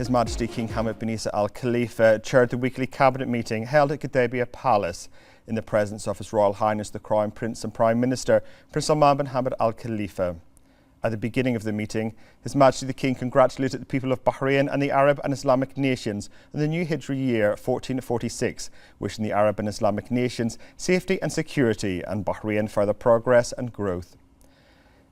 His Majesty King Hamad bin Al Khalifa chaired the weekly cabinet meeting held at Qudaibiya Palace in the presence of His Royal Highness the Crown Prince and Prime Minister, Prince Salman bin Hamad Al Khalifa. At the beginning of the meeting, His Majesty the King congratulated the people of Bahrain and the Arab and Islamic nations on the new Hijri year 1446, wishing the Arab and Islamic nations safety and security and Bahrain further progress and growth.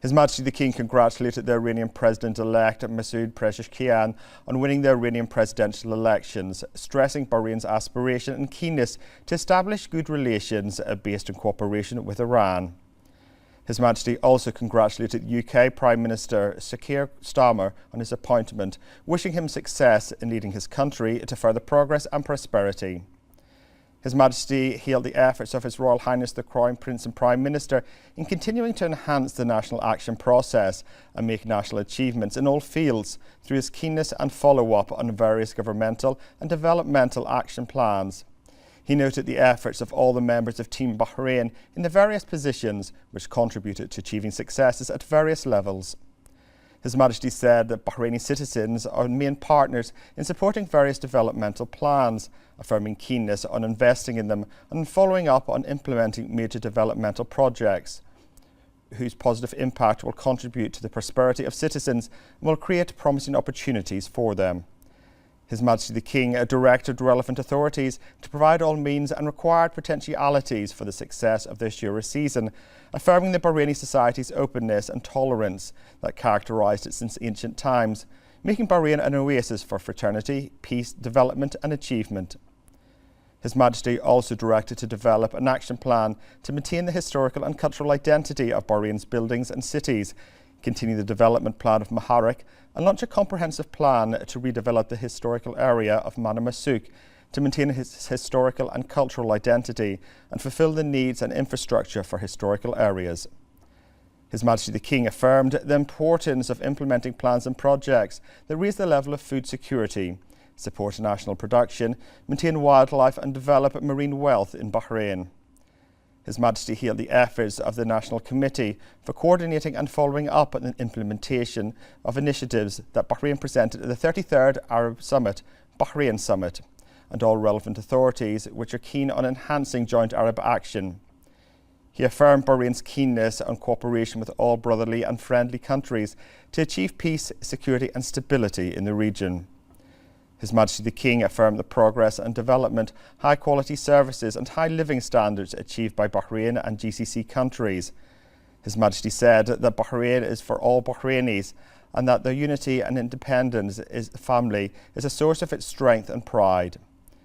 His Majesty the King congratulated the Iranian President-elect Masoud Pezeshkian on winning the Iranian presidential elections, stressing Bahrain's aspiration and keenness to establish good relations based on cooperation with Iran. His Majesty also congratulated UK Prime Minister Sir Keir Starmer on his appointment, wishing him success in leading his country to further progress and prosperity. His Majesty hailed the efforts of His Royal Highness the Crown Prince and Prime Minister in continuing to enhance the national action process and make national achievements in all fields through his keenness and follow-up on various governmental and developmental action plans. He noted the efforts of all the members of Team Bahrain in the various positions which contributed to achieving successes at various levels. His Majesty said that Bahraini citizens are main partners in supporting various developmental plans, affirming keenness on investing in them and following up on implementing major developmental projects, whose positive impact will contribute to the prosperity of citizens and will create promising opportunities for them. His Majesty the King directed relevant authorities to provide all means and required potentialities for the success of this Shura season, affirming the Bahraini society's openness and tolerance that characterised it since ancient times, making Bahrain an oasis for fraternity, peace, development and achievement. His Majesty also directed to develop an action plan to maintain the historical and cultural identity of Bahrain's buildings and cities, continue the development plan of Maharik and launch a comprehensive plan to redevelop the historical area of Manamasouk to maintain its historical and cultural identity and fulfil the needs and infrastructure for historical areas. His Majesty the King affirmed the importance of implementing plans and projects that raise the level of food security, support national production, maintain wildlife and develop marine wealth in Bahrain. His Majesty hailed the efforts of the National Committee for coordinating and following up on the implementation of initiatives that Bahrain presented at the 33rd Arab Summit, Bahrain Summit, and all relevant authorities which are keen on enhancing joint Arab action. He affirmed Bahrain's keenness on cooperation with all brotherly and friendly countries to achieve peace, security and stability in the region. His Majesty the King affirmed the progress and development, high-quality services and high living standards achieved by Bahrain and GCC countries. His Majesty said that Bahrain is for all Bahrainis and that their unity and independence family is a source of its strength and pride.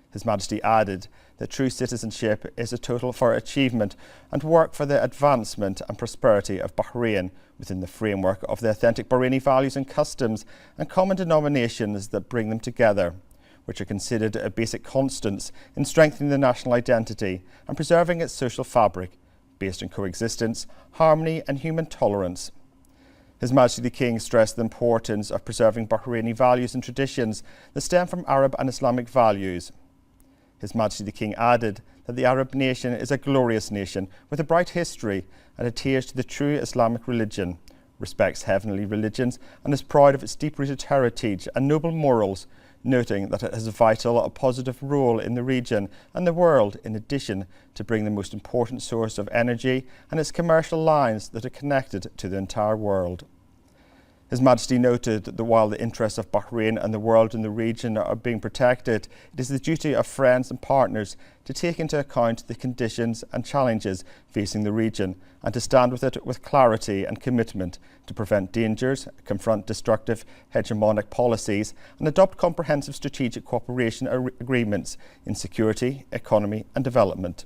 His Majesty added that true citizenship is a total for achievement and work for the advancement and prosperity of Bahrain within the framework of the authentic Bahraini values and customs and common denominations that bring them together, which are considered basic constants in strengthening the national identity and preserving its social fabric, based on coexistence, harmony and human tolerance. His Majesty the King stressed the importance of preserving Bahraini values and traditions that stem from Arab and Islamic values. His Majesty the King added that the Arab nation is a glorious nation with a bright history and adheres to the true Islamic religion, respects heavenly religions and is proud of its deep-rooted heritage and noble morals, noting that it has a vital, positive role in the region and the world in addition to being the most important source of energy and its commercial lines that are connected to the entire world. His Majesty noted that while the interests of Bahrain and the world in the region are being protected, it is the duty of friends and partners to take into account the conditions and challenges facing the region and to stand with it with clarity and commitment to prevent dangers, confront destructive hegemonic policies and adopt comprehensive strategic cooperation agreements in security, economy and development.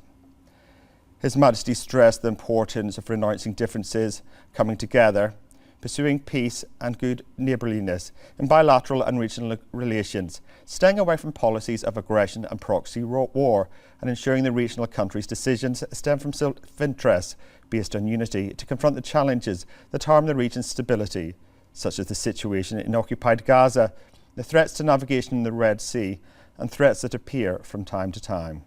His Majesty stressed the importance of renouncing differences, coming together, pursuing peace and good neighbourliness in bilateral and regional relations, staying away from policies of aggression and proxy war, and ensuring the regional countries' decisions stem from self-interest based on unity to confront the challenges that harm the region's stability, such as the situation in occupied Gaza, the threats to navigation in the Red Sea, and threats that appear from time to time.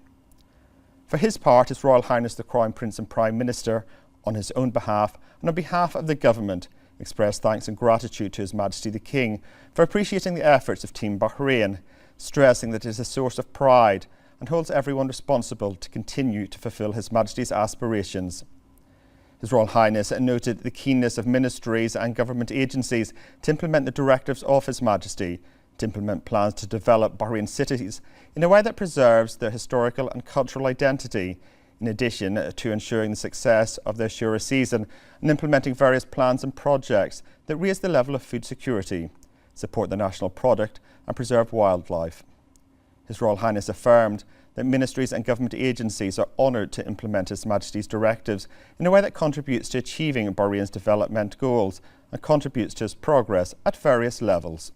For his part, His Royal Highness the Crown Prince and Prime Minister, on his own behalf and on behalf of the government, expressed thanks and gratitude to His Majesty the King for appreciating the efforts of Team Bahrain, stressing that it is a source of pride and holds everyone responsible to continue to fulfil His Majesty's aspirations. His Royal Highness noted the keenness of ministries and government agencies to implement the directives of His Majesty, to implement plans to develop Bahrain cities in a way that preserves their historical and cultural identity, in addition to ensuring the success of their Shura season and implementing various plans and projects that raise the level of food security, support the national product and preserve wildlife. His Royal Highness affirmed that ministries and government agencies are honoured to implement His Majesty's directives in a way that contributes to achieving Bahrain's development goals and contributes to its progress at various levels.